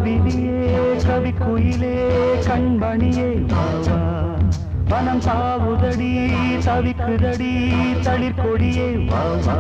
காவிரியே கவி குயிலே கண்மணியே வாவா மனம் தாவுதடி தவிக்குதடி தளிர் கொடியே வாவா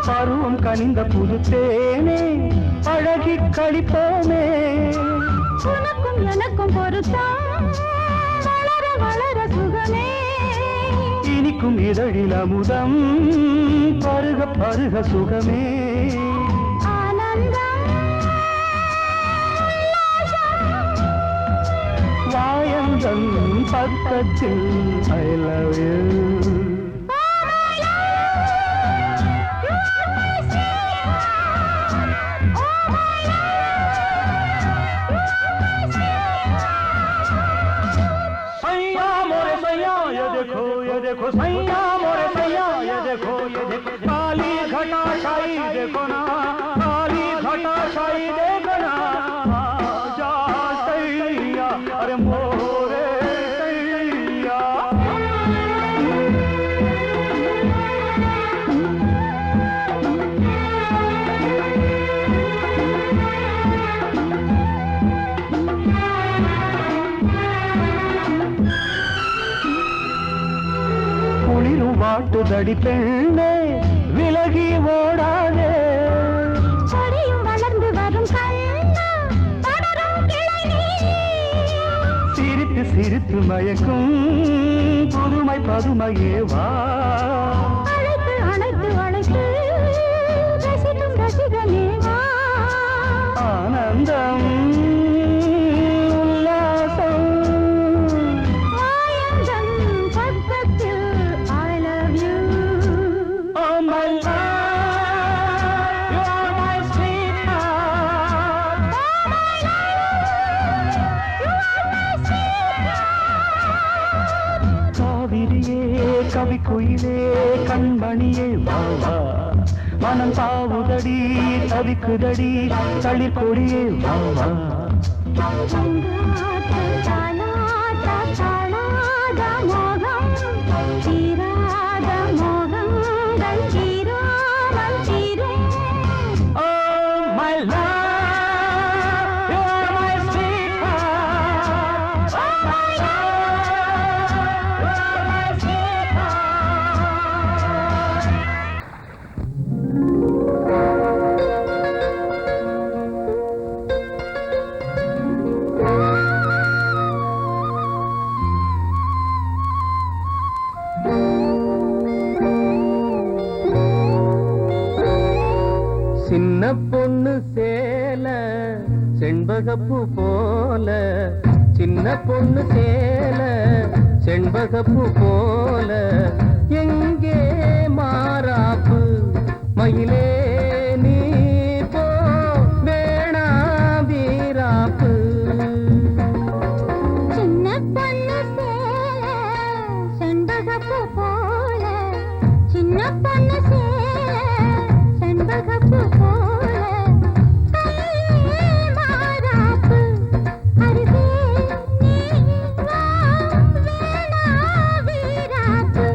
பருவம் கனிந்த புது தேனே அழகி கழிப்போமே உனக்கும் எனக்கும் பொருத்தம் வளர வளர சுகமே இனிக்கும் இதழில் அமுதம் பருக பருக சுகமே ஆனந்தம் வாயந்தன் பக்கத்தில் I love you देखो सैया मोरे सैया ये देखो काली घटा शाही देखो ना काली घटा शाही देखो ना जा सैया अरे मोरे सैया வாட்டுதடி பெண்ணே விலகி ஓடாதே கொடியும் வளர்ந்து வரும் கண்ணா படரும் கிளை நீ சிரித்து சிரித்து மயக்கும் புதுமை பதுமையே வா அழைத்து அழைத்து அழைத்து ரசிக்கும் ரசிகனே வா ஆனந்தம் கவி குயிலே கண்மணியே வாவா மனம் தாவுதடி தவிக்குதடி தளிர் கொடியே வாவா சின்ன பொண்ணு சேல செண்பகப்பூ போல சின்ன பொண்ணு சேல செண்பகப்பூ போல எங்கே மாறாப்பு மயிலே நீ போ வேணா வீராப்பு சின்ன பொண்ணு சேல செண்பகப்பூ போல சின்ன பொண்ணு சேல செண்பகப்பூ போல மாறாப்பு அருகே நீ வா வேணா வீராப்பு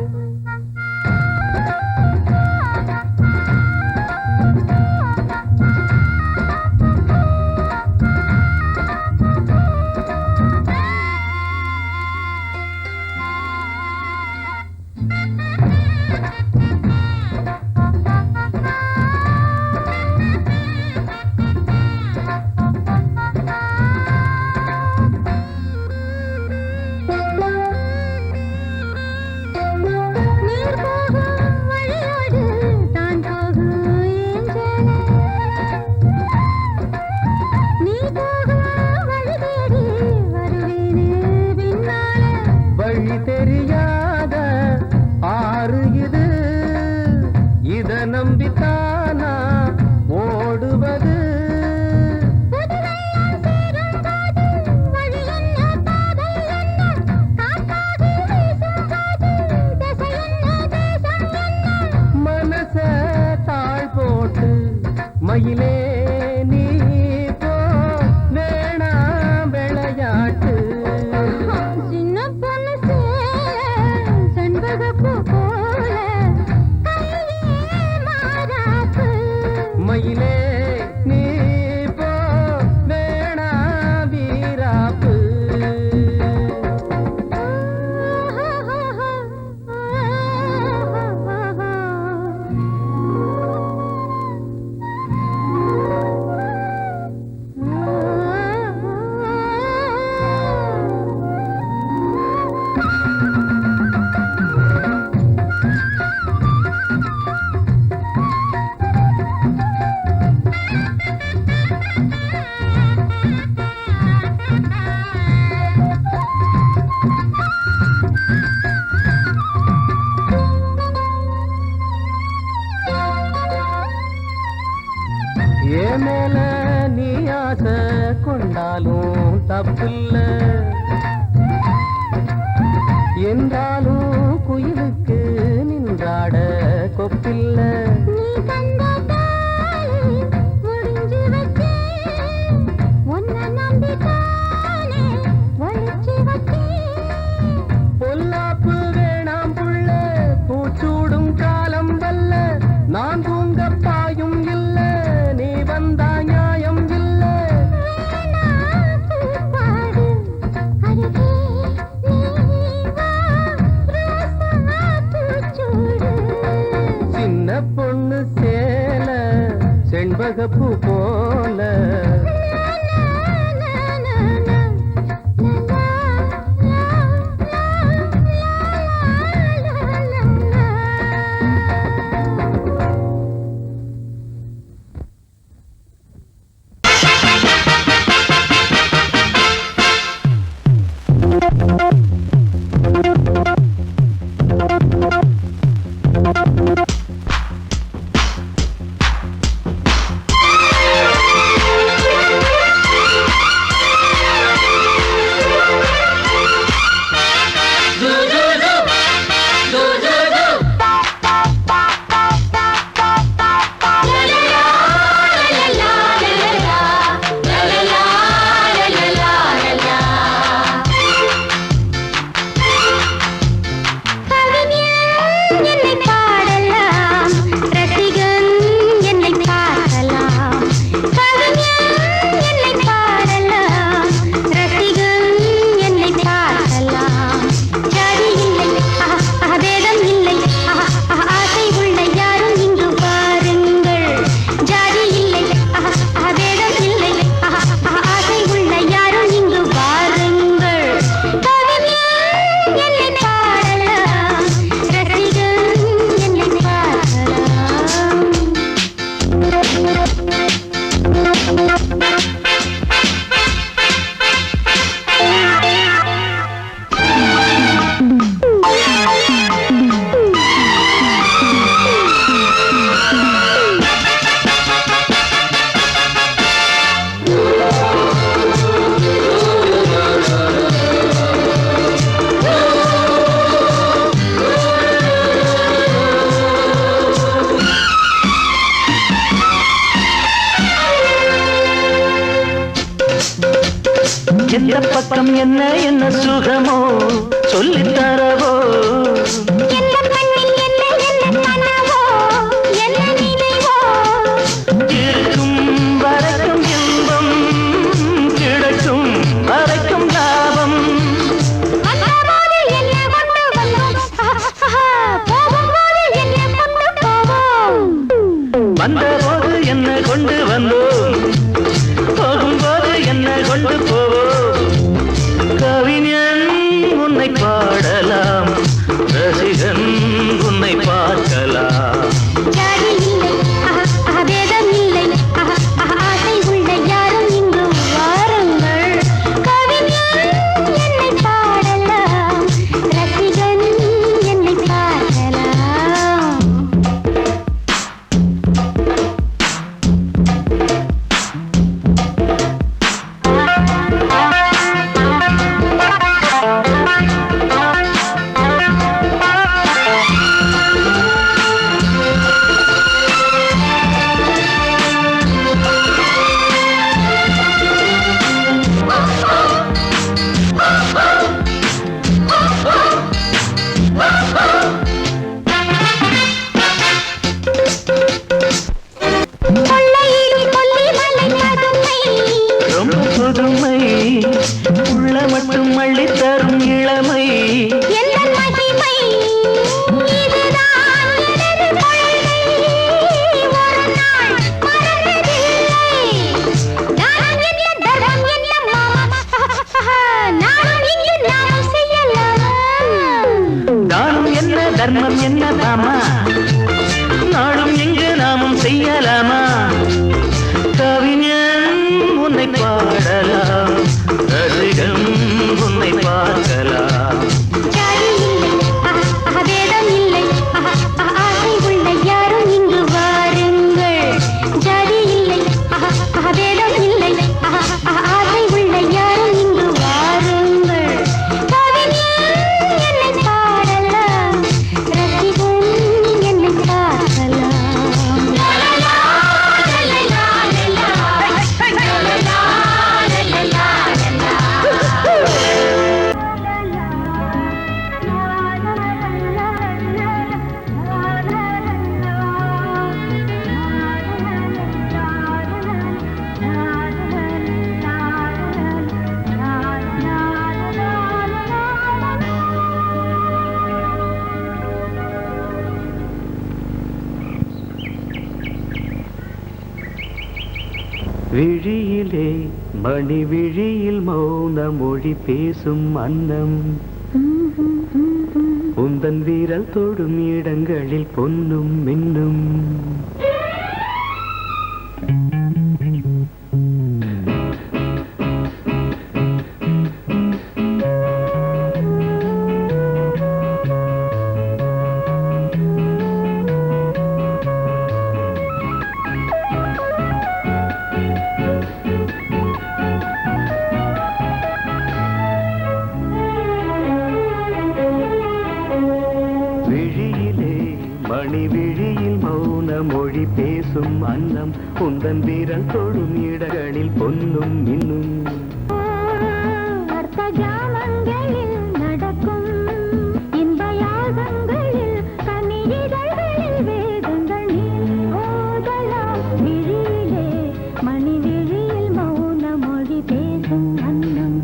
நீர் போகும் வழியோடு தான் போகும் ஏஞ்சலே. நீ போகும் வழி தேடி வருவேனே பின்னாலே. வழி தெரியாத ஆறு இது, இத நம்பித்தானா ஓடுவது? புதுவெள்ளம் சேரும்போது வழி என்ன பாதை என்ன, காற்றாகி வீசும்போது திசை என்ன தேசம் என்ன. மனச தாழ் போட்டு மயிலே நீ போ, வேணாம் விளையாட்டு. சின்ன பொண்ணு சேல செண்பகப்பூ போல கையே மாறாப்பு. மயிலே நீ போ, வேணாம் வீராப்பு. ஏன் மேல நீ ஆசை கொண்டாலும் தப்பில்ல, என்றாலும் குயிலுக்கு நின்றாட கொப்பில்ல. நீ தந்த தாலி முடிஞ்சு வச்சேன், உன்னை நம்பித்தானே ஒழிச்சு வச்சேன். பொல்லாப்பு வேணாம் புள்ள, பூச்சூடும் காலம் வல்ல. நான் தூங்க பாயும் இல்ல, நீ வந்தா நியாயம் இல்ல. பூப்பாடு அருகே நீ வா, ரோசா பூச்சூடு. சின்ன பொண்ணு சேல செண்பகப்பூ போல. எந்த பக்கம் என்ன என்ன சுகமோ சொல்லித் தரவோ, எந்த கண்ணில் என்ன என்ன கனவோ என்ன நினைவோ, இருக்கும் வரைக்கும் இன்பம் கிடைக்கும் வரைக்கும் லாபம். வந்தபோது என்ன கொண்டு வந்தோம் தர்மம் என்னதாமா நாளும் எங்கு நாமும் செய்யலாமா கவிஞன் உன்னை பாடலாம் ரசிகம் உன்னை பார்க்கலாம் ஜாதி இல்லை வேதம் இல்லை ஆசை உள்ள யாரும் இங்கு வாருங்கள் ஜாதி இல்லை வேதம் இல்லை ஆசை உள்ள யாரும் இங்கு வாருங்கள் கவிஞன் என்னை பாடலாம் ரசிகன் என்னை பார்க்கலாம் விழியிலே மணி விழியில் மௌன மொழி பேசும் அன்னம் உந்தன் வீரல் தொடும் இடங்களில் பொன்னும் மின்னும் மணி விழியில் மௌன மொழி பேசும் அன்னம் உந்தன் வீரல் தொடும் இடங்களில் பொன்னும் இன்னும் அர்த்த ஜாமங்களில் நடக்கும் இன்ப யாகங்களில் கனியிதழ்களில் வேதங்கள் நீ ஓதலாம் விழியிலே மணி விழியில் மௌன மொழி பேசும் அன்னம்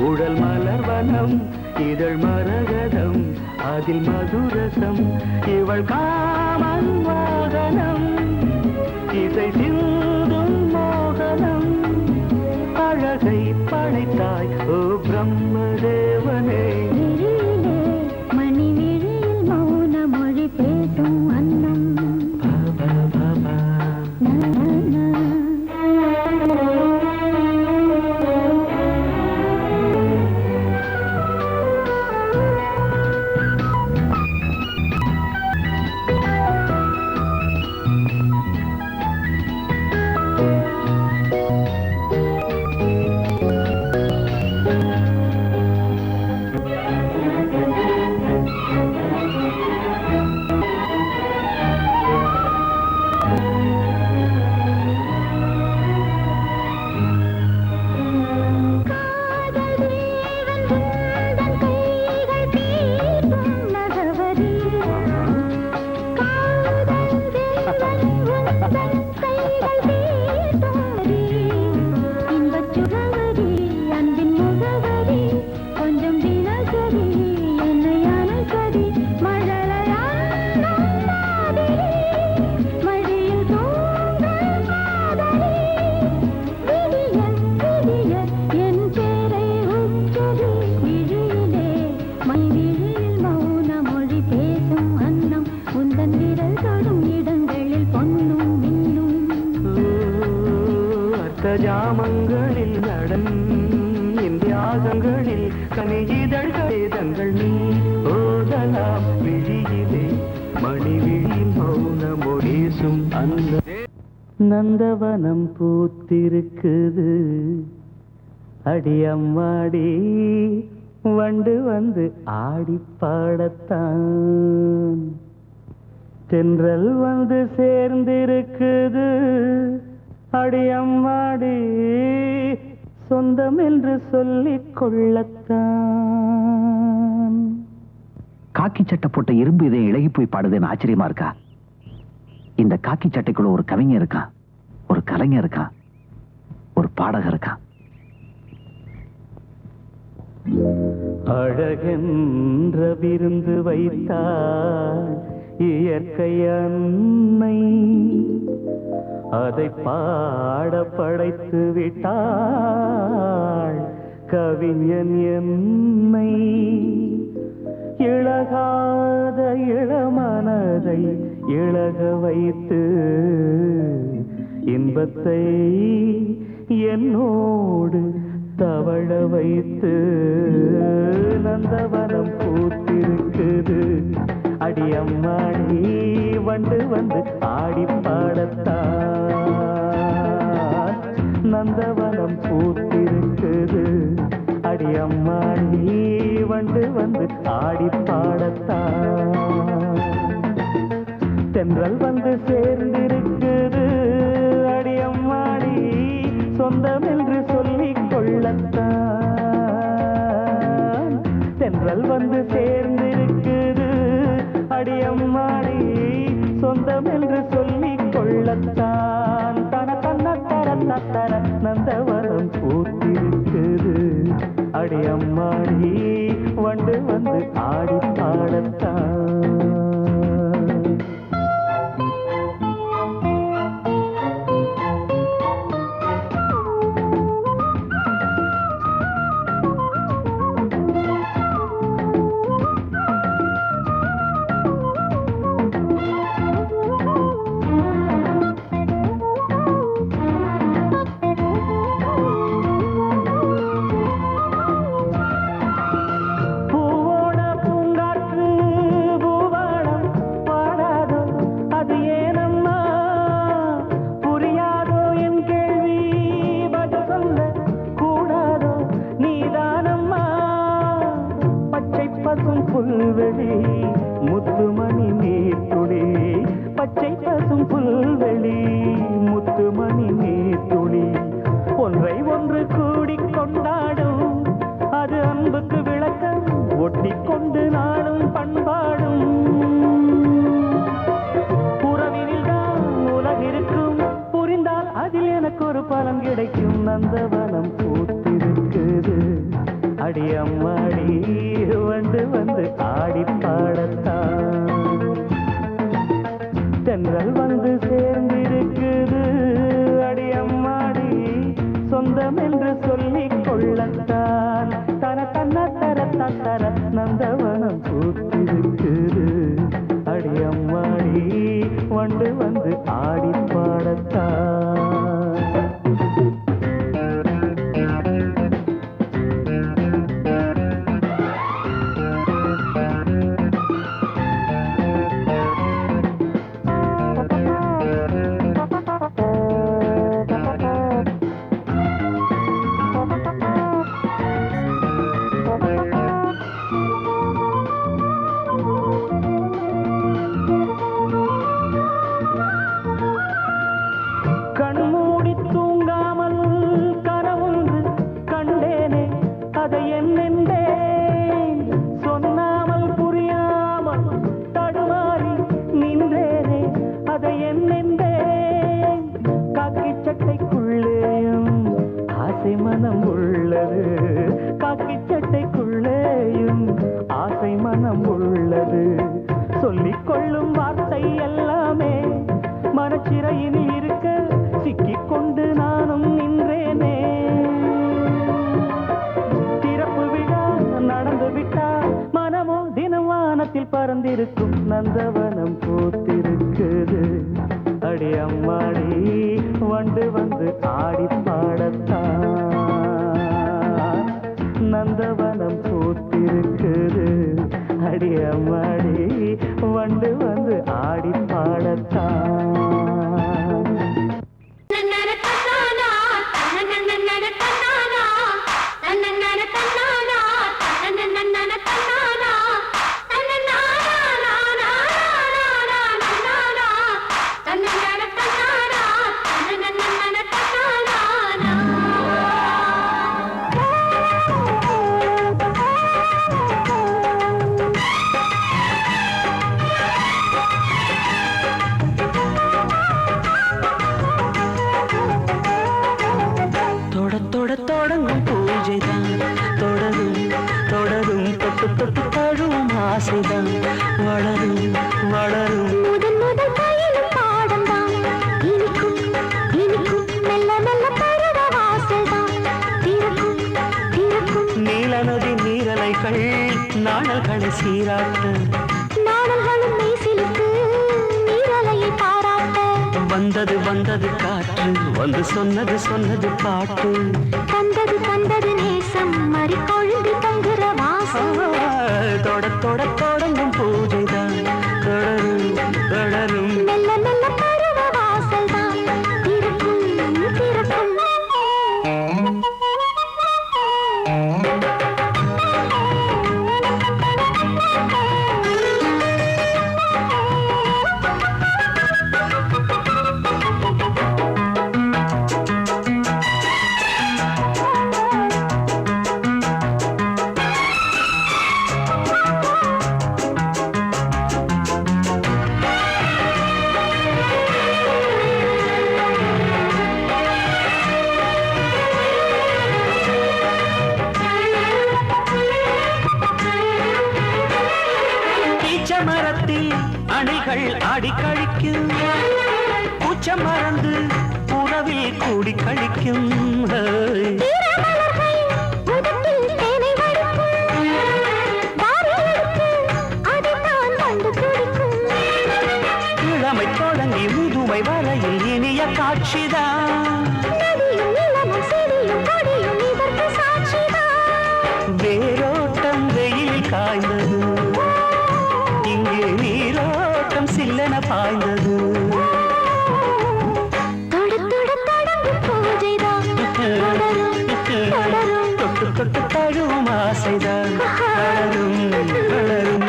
உடல் மலர்வனம் இதழ் மரகதம் அதில் மதுரசம் இவள் காமன் வாகனம் இசை சிந்தும் மோகனம் அழகை படைத்தாய் ஓ பிரம்மதேவனே மணி விழியில் மௌன மொழி பேசும் அன்னம் ஜாமங்களில் நடன் இந்தியாகங்களில் கனியிதழ்கள் நீ ஓதலாம் விழியிலே மணி விழி மௌன மொழிசும் அந்த நந்தவனம் பூத்திருக்குது அடியம்மாடி வண்டு வந்து ஆடி பாடத்தான் தென்றல் வந்து சேர்ந்திருக்குது அடியம்மாடி சொந்தம் என்று சொல்லிக் கொள்ளத்தான். காக்கி சட்டை போட்ட இரும்பு இதை இழகி போய் பாடுதுன்னு ஆச்சரியமா இருக்கா? இந்த காக்கி சட்டைக்குள்ள ஒரு கவிஞர் இருக்கான், ஒரு கலைஞர் இருக்கான், ஒரு பாடகர் இருக்கான். அழகென்ற விருந்து வைத்தாள் இயற்கை அன்னை, அதை பாட படைத்து விட்டாள் கவிஞன் என்னை. இழகாத இளமனதை இழக வைத்து இன்பத்தை என்னோடு தவழ வைத்து நந்தவனம் பூத்திருக்குது அடியம்மாடி வண்டு வந்து ஆடி பாடத்தான். நந்தவனம் பூத்திருக்குது அடியம்மாடி வண்டு வந்து ஆடி பாடத்தான். தென்றல் வந்து சேர்ந்திருக்குது அடியம்மாடி சொந்தம் என்று சொல்லிக் கொள்ளத்தான். தென்றல் வந்து சேர்ந்திருக்குது அடியம்மாடி சொந்தம் என்று சொல்லிக் கொள்ளத்தான். தன தன்ன தர தர நந்தவனம் பூத்திருக்குது அடியம்மாடி வண்டு வந்து ஆடி பாடத்தான். புல்வெளி முத்துமணி நீர்த்துளி பச்சை பசும் புல்வெளி முத்துமணி நீர்த்துளி ஒன்றை ஒன்று கூடிக் கொண்டாடும் அது அன்புக்கு விளக்கம் ஒட்டிக்கொண்டு நாளும் பண்பாடும். உறவினில் தான் உலகிருக்கும் புரிந்தால் அதில் எனக்கு ஒரு பலன் கிடைக்கும். நந்தவனம் பூத்திருக்குது அடியம்மாடி வண்டு வந்து ஆடி பாடத்தான். தென்றல் வந்து சேர்ந்திருக்குது அடியம்மாடி சொந்தம் என்று சொல்லிக் கொள்ளத்தான். தன தன்ன தர தர நந்தவனம் பூத்திருக்குது அடியம்மாடி வண்டு வந்து ஆடி பாடத்தான். மனம் உள்ளது காக்கி சட்டைக்குள்ளேயும் ஆசை மனம் உள்ளது. சொல்லிக் கொள்ளும் வார்த்தை எல்லாமே மனச்சிறையில் இருக்க சிக்கிக் கொண்டு நானும் நின்றேனே. திறப்பு விழா நடந்து விட்டால் மனமோ தினம் வானத்தில் பறந்திருக்கும். நந்தவனம் பூத்திருக்குது அடியம்மாடி வண்டு வந்து ஆடி பாடத்தான். நந்தவனம் பூத்திருக்குது அடியம்மாடி வண்டு வந்து ஆடி பாடத்தான். தொடங்கும் பூஜைதான் தொடரும் தொடரும் தொட்டு தொட்டு தழுவும் ஆசைதான் வளரும் வளரும் முதல் முதல் பயிலும் பாடம்தான் இனிக்கும் இனிக்கும் மெல்ல மெல்ல பருவ வாசல்தான் திறக்கும் திறக்கும் நீல நதி நீரலைகள் நாணல்களை சீராட்ட நாடல்களும் மெய்சிலுக்கு நீரலையை பாராட்ட வந்தது வந்தது காற்று வந்து சொன்னது சொன்னது பாட்டு தந்தது தந்தது நேசம் மறி கொழுந்தி தங்குற வாசம் தொட தொட தொடங்கும் பூஜைதான் தொடரும் தொடரும் மெல்ல மெல்ல பருவ வாசல்தான் திறக்கும் திறக்கும் மரத்தில் அணைகள் ஆடி கழிக்கும் பூச்ச மறந்து உறவில் கூடி கழிக்கும் இளமை தொடங்கி முதுமை வரையில் இனிய காட்சிதான் வேரோட்டம் வெயில் காய்ந்தது இங்கே நீரோட்டம் சில்லென பாய்ந்தது தொட்டு தொட்டு தழுவும் ஆசைதான் வளரும் வளரும்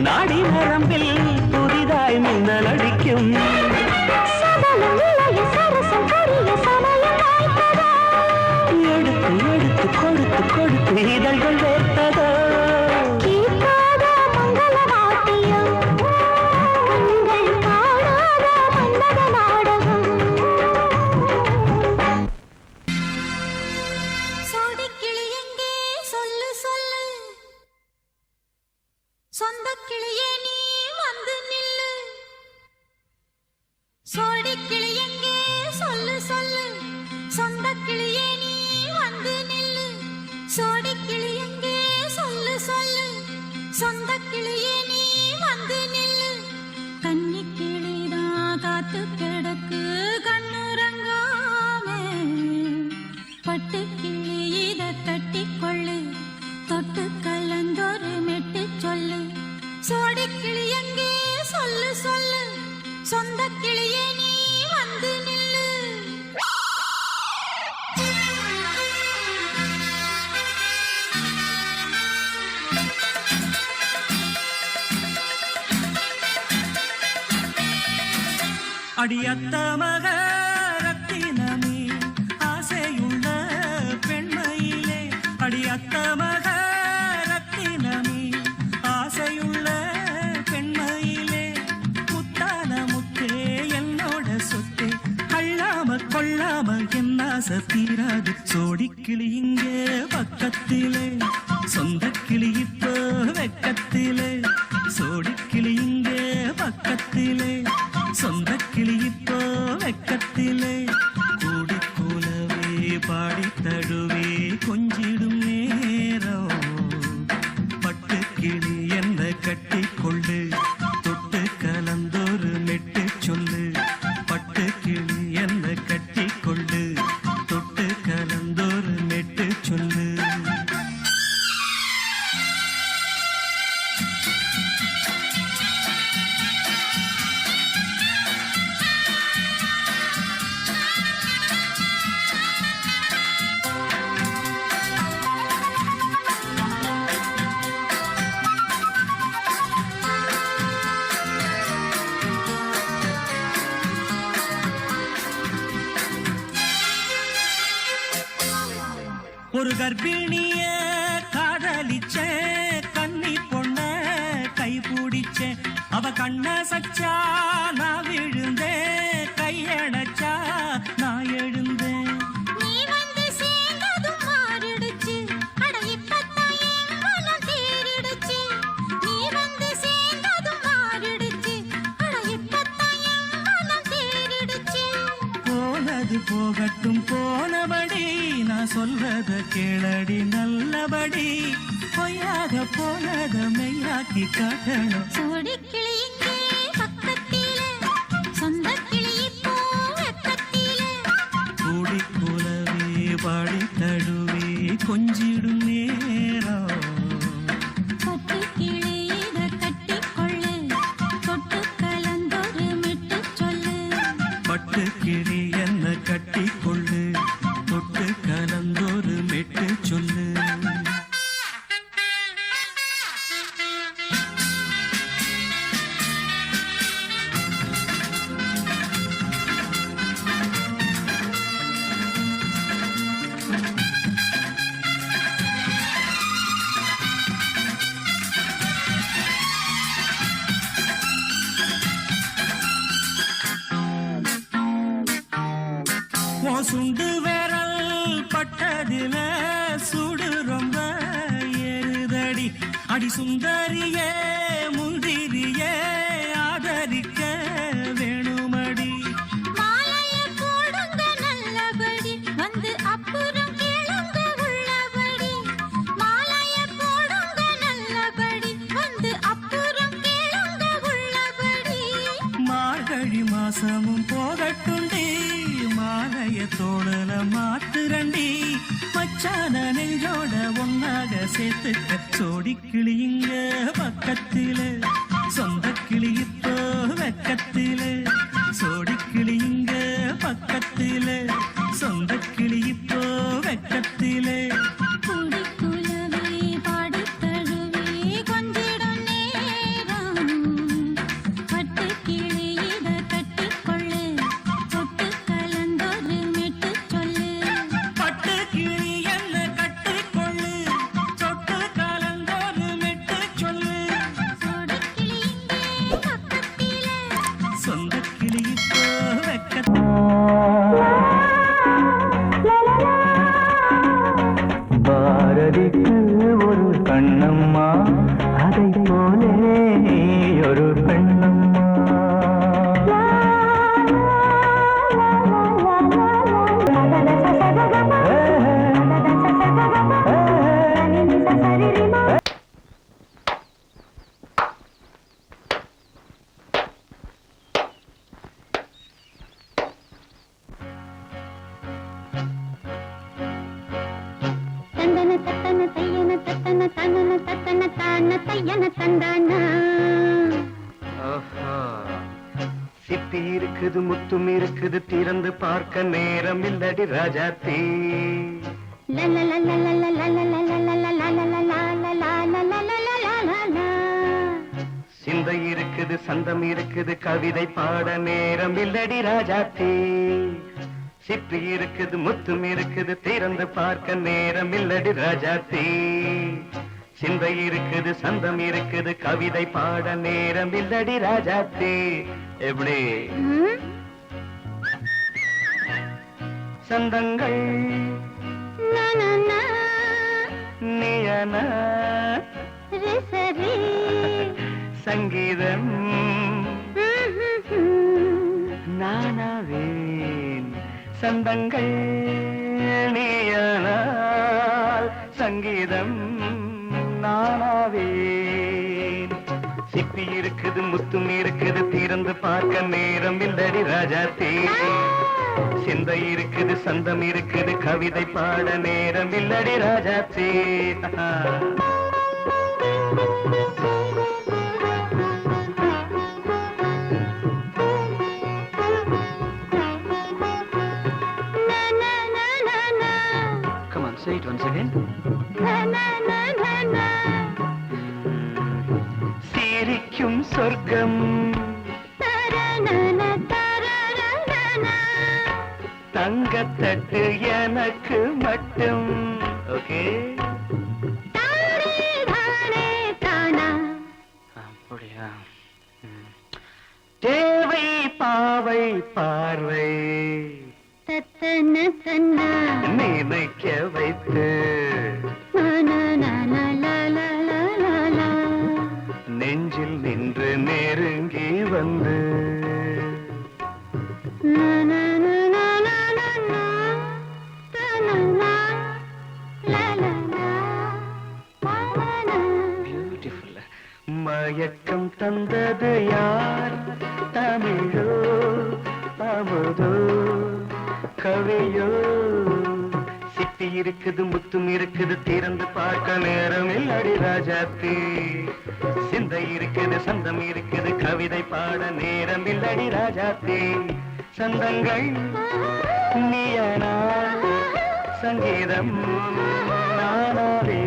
நாடி நரம்பில் புதிதாய் மின்னல் அடிக்கும் எடுத்து எடுத்து கொடுத்து கொடுத்து இதழ்கள் வேர்த்ததோ சொந்த கிளியே நீ வந்து நில்லு சோடி கிளி எங்கே சொல்லு சொல்லு சொந்த கிளியே நீ வந்து நில்லு சோடி கிளி எங்கே சொல்லு சொல்லு சொந்த கிளியே நீ வந்து நில்லு கன்னி கிளிதான் காத்து கிடக்கு கண்ணுறங்காம பட்டு கிளி இத கட்டிக்கொள்ளு தொட்டு கலந்தொரு மெட்டு சொல்லு சோடி கிளி எங்கே சொல்லு சொல்லு சொந்த கிளியே நீ வந்து நில்லு அடியத்த மக ரத்தினமே ஆசையுள்ள பெண்மையிலே அடியத்த மக ரத்தினமே ஆசையுள்ள பெண்மையிலே முத்தான முத்தே என்னோட சொத்தே அள்ளாம கொள்ளாம என்ன தீராது சோடிக்கிளி இங்கே பக்கத்திலே சொந்த கிளி இப்போ வெக்கத்திலே சோடிக்கிளி இங்கே பக்கத்திலே சொந்த கிளி இப்போ வெக்கத்திலே கூடி கூலவே பாடி தழுவே கொஞ்சிடும் நேரம் பட்டு கிளி என்ன கட்டி கொள்ளு தொட்டு கலந்தொரு மெட்டு சொல்லு பட்டு கிளி என்ன கட்டி கொள்ளு தொட்டு கலந்தொரு மெட்டு சொல்லு ஒரு கர்ப்பிணிய காதலிச்ச கன்னி பொண்ண கை பிடிச்ச அவ கண்ண சச்சா நான் விழுந்தேன் கையடைச்சா நான் எழுந்தேன் நீ வந்து சேர்ந்ததும் மாறிடுச்சு அட இப்பத்தான் என் மனம் தேறிடுச்சு நீ வந்து சேர்ந்ததும் மாறிடுச்சு அட இப்பத்தான் என் மனம் தேறிடுச்சு போனது போகட்டும் போனபடி நான் சொல்றத கேளடி நல்லபடி பொய்யாக போனத மெய்யாக்கி காட்டணும் சோடி கிளி இங்கே பக்கத்திலே சொந்த கிளி இப்போ வெக்கத்திலே கூடி கூலவே பாடி தழுவே கொஞ்சிடும் நேரம் பட்டு கிளி இத கட்டிக்கொள்ளு தொட்டு கலந்தொரு மெட்டு சொல்லு பட்டு கிளி என்ன கட்டி கொள்ளு தொட்டு கலந்தொரு மெட்டு சொல்லு சுண்டு விரல் பட்டதில சுடு ரொம்ப ஏறுதடி அடி சுந்தரியே முந்திரியே ஆதரிக்க வேணுமடி மாலைய போடுங்க நல்லபடி வந்து அப்புறம் கேளுங்க உள்ளபடி மாலைய போடுங்க நல்லபடி வந்து அப்புறம் கேளுங்க உள்ளபடி மார்கழி மாசமும் போகட்டுண்டி மாலைய தோடல மாத்துரண்டி மச்சான நெஞ்சோட ஒன்னாக சேர்த்துக்க சோடி கிளியுங்க பக்கத்திலே சொந்த கிளி இப்போ வெக்கத்திலே சோடி கிளியுங்க பக்கத்திலே சொந்த கிளி இப்போ வெக்கத்திலே கூடி குலவே பாடி தழுவே கொஞ்சிடும் நேரம் பட்டு கிளி இத கட்டிக்கொள்ளு தொட்டு கலந்தொரு மெட்டு சொல்லு பட்டு கிளி என்ன கட்டி கொள்ளு தொட்டு கலந்தொரு மெட்டு சொல்லு சோடி கிளி இங்கே பக்கத்திலே சொந்த கிளி இப்போ வெக்கத்திலே பாரதிக்கு ஒரு கண்ணம்மா அதை போலே நீ ஒரு பெண்ணம்மா தந்தன தத்தன தையன தத்தன தனன தத்தன தான தையன தந்தானா ஆஹா. சிப்பி இருக்குது முத்தும் இருக்குது திறந்து பார்க்க நேரம் இல்லடி ராஜாத்தே சிந்தை இருக்குது சந்தம் இருக்குது கவிதை பாட நேரம் இல்லடி ராஜாத்தே சிப்பி இருக்குது முத்தும் இருக்குது திறந்து பார்க்க நேரம் இல்லடி ராஜாத்தே சிந்தை இருக்குது சந்தம் இருக்குது கவிதை பாட நேரம் இல்லடி ராஜாத்தே எப்படி சந்தங்கள் நீயன சங்கீதம் சந்தங்கள் நீயானால் சங்கீதம் நானாவேன். சிப்பி இருக்குது முத்தும் இருக்குது திறந்து பார்க்க நேரம் இல்லடி ராஜாத்தே. சிந்தை இருக்குது சந்தம் இருக்குது கவிதை பாட நேரம் இல்லடி ராஜாத்தே. Come on, say it once again. சிரிக்கும் சொர்க்கம் தங்கத்தட்டு எனக்கு மட்டும். ஓகே அப்படியா? தேவை பாவை பார்வை நினைக்க வைத்து நெஞ்சில் நின்று நெருங்கி வந்து Beautiful. மயக்கம் தந்தது யார்? தமிழோ அமுதோ கவியோ? சிப்பி இருக்குது முத்தும் இருக்குது திறந்து பார்க்க நேரம் இல்லடி ராஜாத்தி. சிந்தை இருக்குது சந்தம் இருக்குது கவிதை பாட நேரம் இல்லடி ராஜாத்தி. சந்தங்கள் நீயனா சங்கீதம் நானாவே.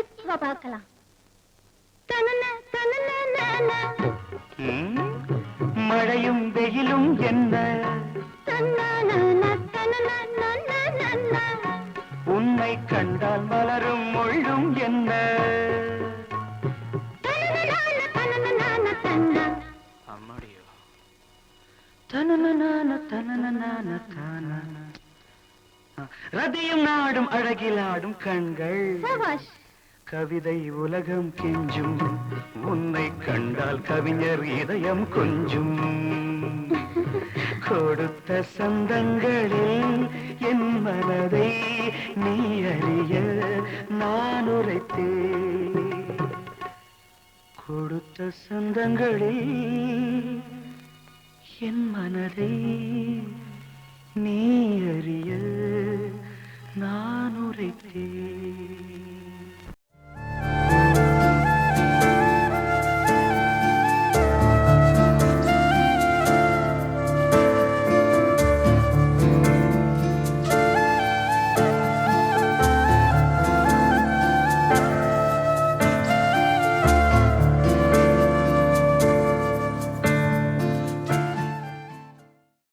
இப்ப பார்க்கலாம். மழையும் வெயிலும் என்ன உன்னை கண்டால் மலரும் முள்ளும் என்ன? அம்மாடியோ. ரதியும் நாடும் அழகிலாடும் கண்கள் சபாஷ். கவிதை உலகம் கெஞ்சும். உன்னை கண்டால் கவிஞர் இதயம் கொஞ்சும். கொடுத்த சந்தங்களில் என் மனதை நீ அறிய நான் உரைத்தேன். கொடுத்த சந்தங்களில் என் மனதை நீ அறிய